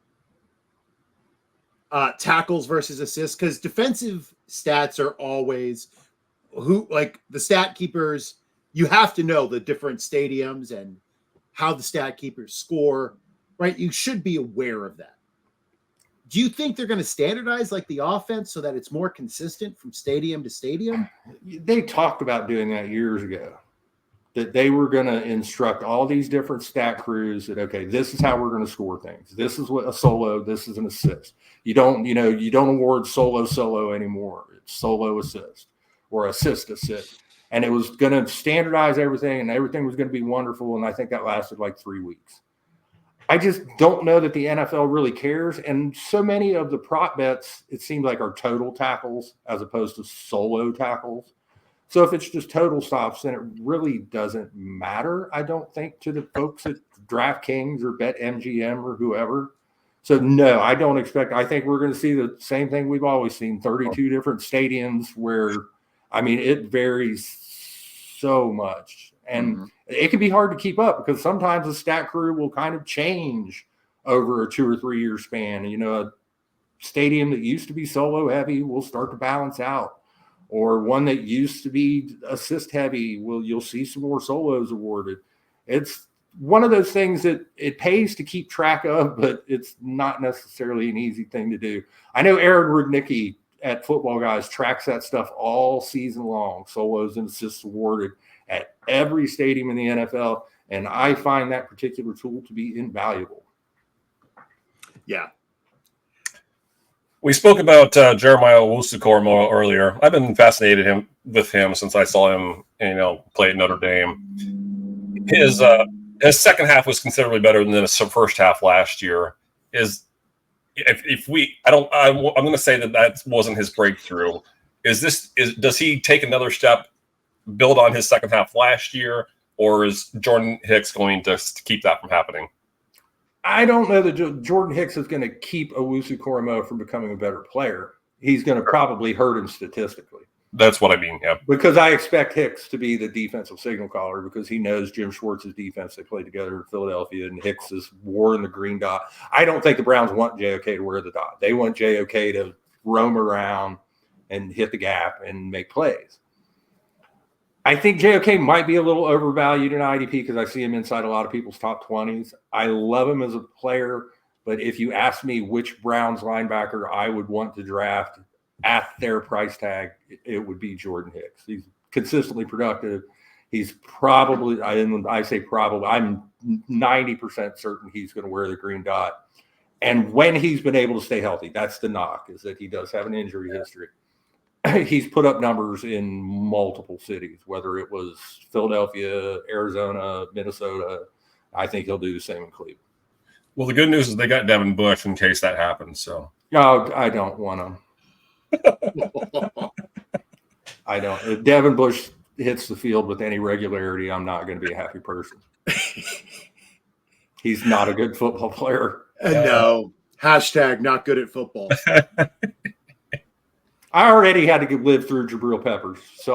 tackles versus assists? Because defensive stats are always the stat keepers, you have to know the different stadiums and how the stat keepers score, right? You should be aware of that. Do you think they're going to standardize like the offense so that it's more consistent from stadium to stadium? They talked about doing that years ago, that they were going to instruct all these different stat crews that, okay, this is how we're going to score things. This is what a solo, this is an assist. You don't award solo anymore. It's solo assist or assist. And it was going to standardize everything, and everything was going to be wonderful. And I think that lasted like 3 weeks. I just don't know that the NFL really cares. And so many of the prop bets, it seems like, are total tackles as opposed to solo tackles. So if it's just total stops, then it really doesn't matter, I don't think, to the folks at DraftKings or BetMGM or whoever. So no, I don't expect. I think we're going to see the same thing we've always seen: 32 different stadiums where, it varies so much. And it can be hard to keep up because sometimes the stat crew will kind of change over a 2 or 3 year span. A stadium that used to be solo heavy will start to balance out, or one that used to be assist heavy you'll see some more solos awarded. It's one of those things that it pays to keep track of, but it's not necessarily an easy thing to do. I know Aaron Rudnicki at Football Guys tracks that stuff all season long, solos and assists awarded at every stadium in the NFL, and I find that particular tool to be invaluable. Yeah. We spoke about Jeremiah Owusu-Koramoah earlier. I've been fascinated with him since I saw him, play at Notre Dame. His second half was considerably better than his first half last year. I'm going to say that wasn't his breakthrough. Does he take another step, build on his second half last year, or is Jordan Hicks going to keep that from happening? I don't know that Jordan Hicks is going to keep Owusu-Koramoah from becoming a better player. He's going to probably hurt him statistically. That's what I mean, yeah. Because I expect Hicks to be the defensive signal caller because he knows Jim Schwartz's defense. They played together in Philadelphia, and Hicks is worn the green dot. I don't think the Browns want JOK to wear the dot. They want JOK to roam around and hit the gap and make plays. I think JOK might be a little overvalued in IDP because I see him inside a lot of people's top 20s. I love him as a player, but if you ask me which Browns linebacker I would want to draft at their price tag, it would be Jordan Hicks. He's consistently productive, he's probably, I say probably, I'm 90% certain he's going to wear the green dot. And when he's been able to stay healthy, that's the knock, is that he does have an injury history. He's put up numbers in multiple cities, whether it was Philadelphia, Arizona, Minnesota. I think he'll do the same in Cleveland. Well, the good news is they got Devin Bush in case that happens. So no, I don't want him. I don't. If Devin Bush hits the field with any regularity, I'm not going to be a happy person. He's not a good football player. No. Hashtag not good at football. I already had to live through Jabril Peppers, so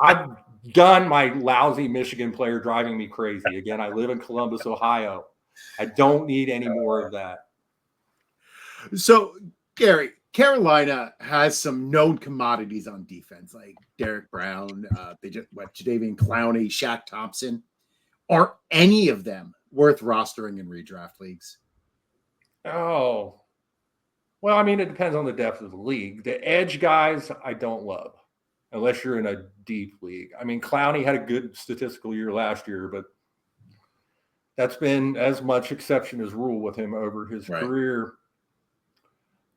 I've done my lousy Michigan player driving me crazy. Again, I live in Columbus, Ohio. I don't need any more of that. So, Gary, Carolina has some known commodities on defense, like Derek Brown, Jadeveon Clowney, Shaq Thompson. Are any of them worth rostering in redraft leagues? Oh, well, I mean, it depends on the depth of the league. The edge guys, I don't love, unless you're in a deep league. I mean, Clowney had a good statistical year last year, but that's been as much exception as rule with him over his career.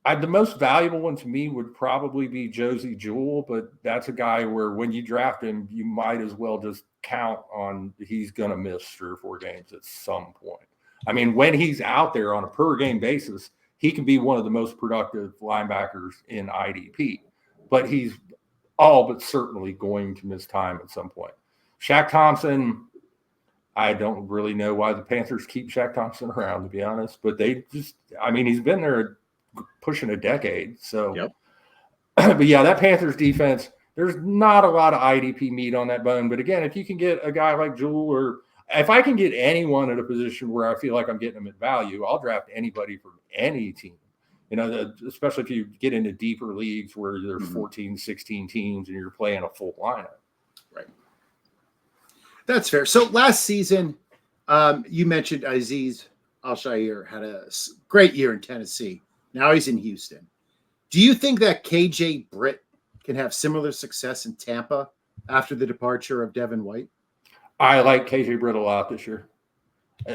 The most valuable one to me would probably be Josie Jewell, but that's a guy where when you draft him, you might as well just count on he's going to miss 3 or 4 games at some point. I mean, when he's out there on a per-game basis, he can be one of the most productive linebackers in IDP, but he's all but certainly going to miss time at some point. Shaq Thompson, I don't really know why the Panthers keep Shaq Thompson around, to be honest, but they just, I mean, he's been there pushing a decade. So, but yeah, that Panthers defense, there's not a lot of IDP meat on that bone. But again, if you can get a guy like Jewell, or if I can get anyone at a position where I feel like I'm getting them at value, I'll draft anybody from any team. You know, especially if you get into deeper leagues where there's 14, 16 teams and you're playing a full lineup. Right. That's fair. So last season, you mentioned Azeez Al-Shaair had a great year in Tennessee. Now he's in Houston. Do you think that KJ Britt can have similar success in Tampa after the departure of Devin White? I like KJ Britt a lot this year.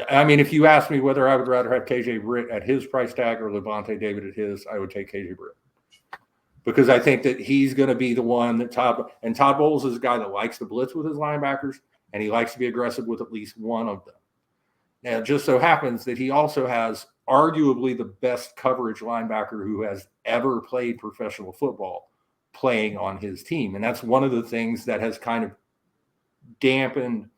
I mean, if you ask me whether I would rather have KJ Britt at his price tag or Levante David at his, I would take KJ Britt. Because I think that he's going to be the one that Todd Bowles is a guy that likes to blitz with his linebackers, and he likes to be aggressive with at least one of them. Now, it just so happens that he also has arguably the best coverage linebacker who has ever played professional football playing on his team. And that's one of the things that has kind of dampened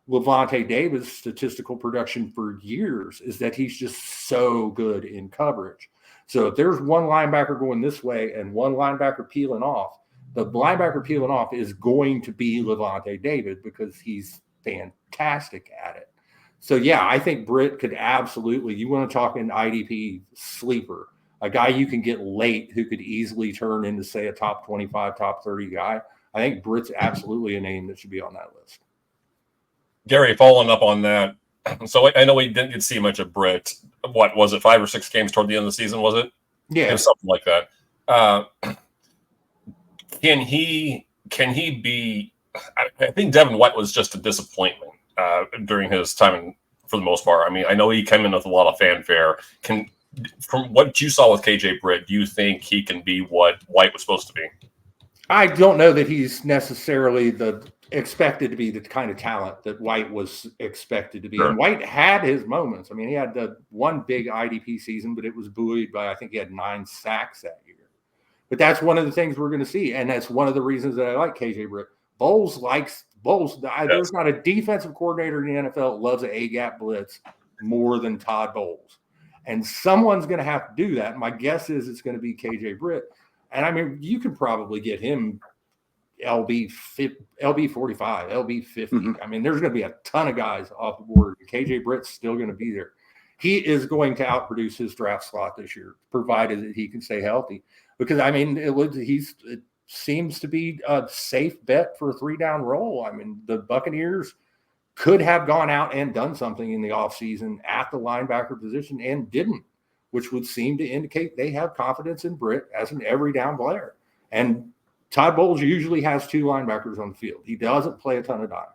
Levante David's statistical production for years, is that he's just so good in coverage. So if there's one linebacker going this way and one linebacker peeling off, the linebacker peeling off is going to be Levante David because he's fantastic at it. So, yeah, I think Britt could absolutely – you want to talk an IDP sleeper, a guy you can get late who could easily turn into, say, a top 25, top 30 guy. I think Britt's absolutely a name that should be on that list. Gary, following up on that, so I know we didn't get to see much of Britt. What was it, 5 or 6 games toward the end of the season, was it? Yeah. It was something like that. Can he be – I think Devin White was just a disappointment during his time for the most part. I mean, I know he came in with a lot of fanfare. From what you saw with KJ Britt, do you think he can be what White was supposed to be? I don't know that he's necessarily expected to be the kind of talent that White was expected to be. Sure. And White had his moments. I mean, he had the one big IDP season, but it was buoyed by, I think he had 9 sacks that year. But that's one of the things we're going to see. And that's one of the reasons that I like KJ Britt. Bowles. There's not a defensive coordinator in the NFL that loves an A-gap blitz more than Todd Bowles. And someone's going to have to do that. My guess is it's going to be KJ Britt. And I mean, you could probably get him LB 45, LB 50. I mean, there's going to be a ton of guys off the board. KJ Britt's still going to be there. He is going to outproduce his draft slot this year, provided that he can stay healthy. Because I mean, it seems to be a safe bet for a 3-down roll. I mean, the Buccaneers could have gone out and done something in the offseason at the linebacker position and didn't, which would seem to indicate they have confidence in Britt as an every down player. And Todd Bowles usually has 2 linebackers on the field. He doesn't play a ton of dime.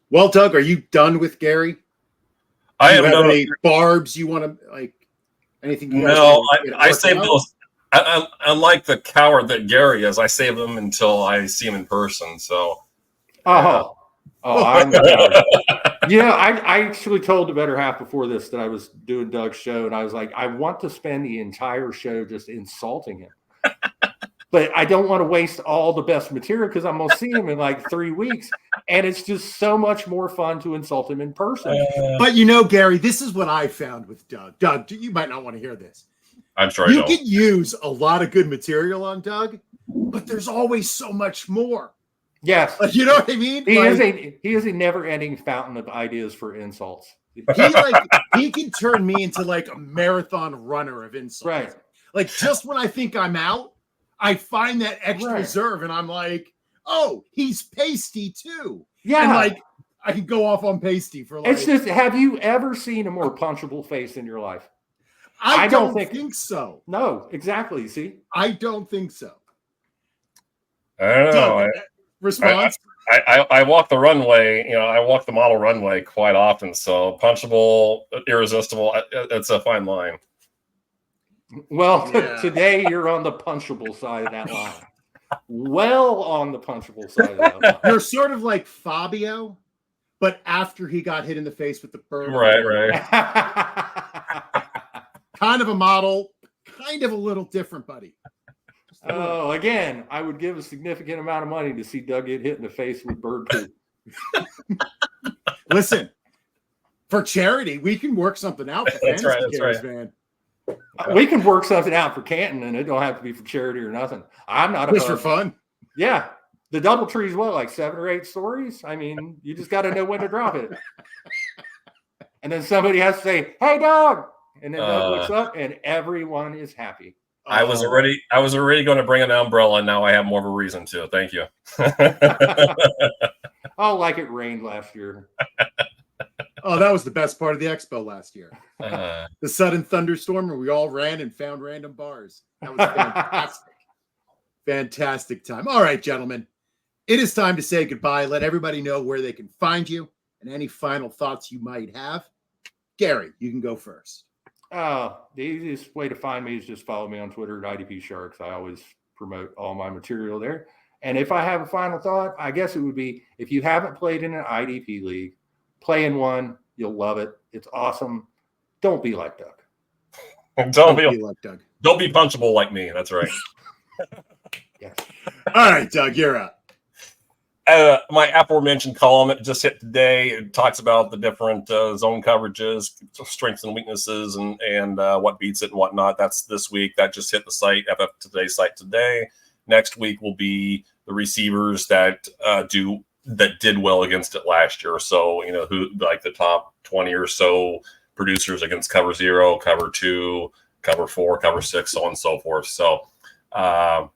Well, Doug, are you done with Gary? I Do you have have no. any barbs you want to like? Anything? You guys No, wanna get I worked saved out? those. Unlike the coward that Gary is, I save them until I see him in person. So, Oh, I'm the coward. Yeah, I actually told the better half before this that I was doing Doug's show, and I was like, I want to spend the entire show just insulting him. But I don't want to waste all the best material because I'm going to see him in like 3 weeks. And it's just so much more fun to insult him in person. But you know, Gary, this is what I found with Doug. Doug, you might not want to hear this. I'm sure You can use a lot of good material on Doug, but there's always so much more. Yes. Like, you know what I mean? He is a never-ending fountain of ideas for insults. He can turn me into like a marathon runner of insults. Right. Like just when I think I'm out, I find that extra reserve and I'm like, oh, he's pasty too. Yeah. And like I can go off on pasty for like. It's just, have you ever seen a more punchable face in your life? I don't think so. No, exactly. See? I don't think so. I don't know. Response? I walk the runway, I walk the model runway quite often. So punchable, irresistible, it's a fine line. Well, today you're on the punchable side of that line. Well on the punchable side of that line. You're sort of like Fabio, but after he got hit in the face with the bird. Right. Kind of a model, kind of a little different, buddy. Oh, again, I would give a significant amount of money to see Doug get hit in the face with bird poop. Listen, for charity, we can work something out for That's fantasy right. man. We can work something out for Canton, and it don't have to be for charity or nothing. I'm not just for fun. Yeah, the double tree is what, like 7 or 8 stories? I mean, you just got to know when to drop it. And then somebody has to say, "Hey, Doug," and then Doug looks up, and everyone is happy. I was already going to bring an umbrella, and now I have more of a reason to. Thank you. Oh, like it rained last year. Oh, that was the best part of the expo last year. The sudden thunderstorm where we all ran and found random bars. That was fantastic. Fantastic time. All right, gentlemen. It is time to say goodbye. Let everybody know where they can find you and any final thoughts you might have. Gary, you can go first. The easiest way to find me is just follow me on Twitter at IDP Sharks. I always promote all my material there. And if I have a final thought, I guess it would be, if you haven't played in an IDP league, play in one. You'll love it. It's awesome. Don't be like Doug. Don't be like Doug. Don't be punchable like me. That's right. Yes. All right, Doug, you're up. My aforementioned column, it just hit today. It talks about the different zone coverages, strengths and weaknesses, and what beats it and whatnot. That's this week. That just hit the site, FF Today's site today. Next week will be the receivers that did well against it last year. So, who like the top 20 or so producers against cover 0, cover 2, cover 4, cover 6, so on and so forth. So I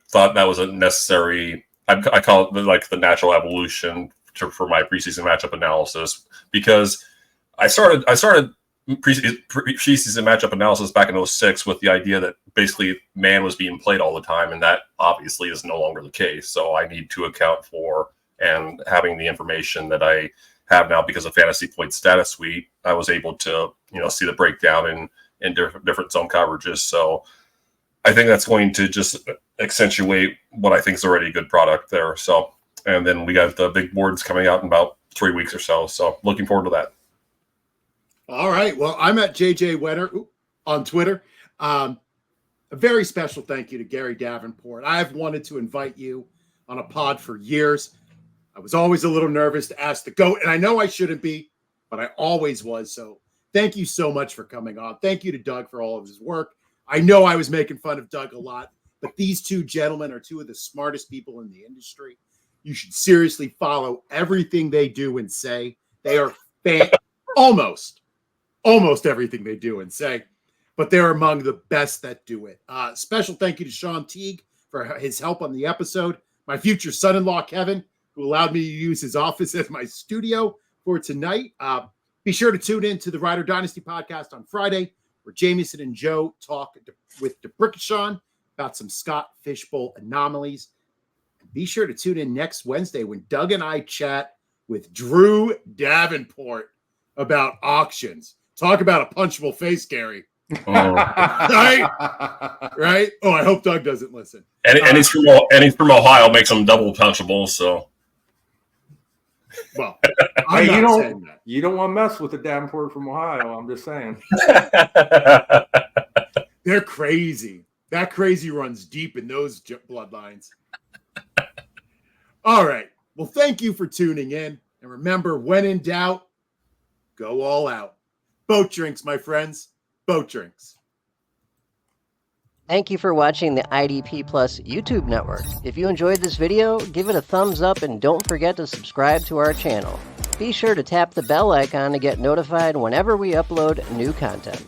thought that was a necessary, I call it like the natural evolution for my preseason matchup analysis, because I started preseason matchup analysis back in 2006 with the idea that basically man was being played all the time, and that obviously is no longer the case. So I need to account for, and having the information that I have now because of Fantasy Point Status Suite, I was able to see the breakdown in different zone coverages. So I think that's going to just accentuate what I think is already a good product there. So, and then we got the big boards coming out in about 3 weeks or so. So looking forward to that. All right. Well, I'm at JJ Wenner on Twitter. A very special thank you to Gary Davenport. I've wanted to invite you on a pod for years. I was always a little nervous to ask the GOAT, and I know I shouldn't be, but I always was. So thank you so much for coming on. Thank you to Doug for all of his work. I know I was making fun of Doug a lot, but these two gentlemen are two of the smartest people in the industry. You should seriously follow everything they do and say. They are almost everything they do and say, but they're among the best that do it. Special thank you to Sean Teague for his help on the episode. My future son-in-law, Kevin, who allowed me to use his office as my studio for tonight. Be sure to tune in to the Rider Dynasty podcast on Friday, where Jamieson and Joe talk with DeBrickashawn about some Scott Fishbowl anomalies. Be sure to tune in next Wednesday when Doug and I chat with Drew Davenport about auctions. Talk about a punchable face, Gary. Oh. Right? Oh, I hope Doug doesn't listen. And he's from Ohio, makes them double punchable. So, well, you don't want to mess with the Davenport from Ohio. I'm just saying. They're crazy. That crazy runs deep in those bloodlines. All right. Well, thank you for tuning in. And remember, when in doubt, go all out. Boat drinks, my friends. Boat drinks. Thank you for watching the IDP Plus YouTube network. If you enjoyed this video, give it a thumbs up and don't forget to subscribe to our channel. Be sure to tap the bell icon to get notified whenever we upload new content.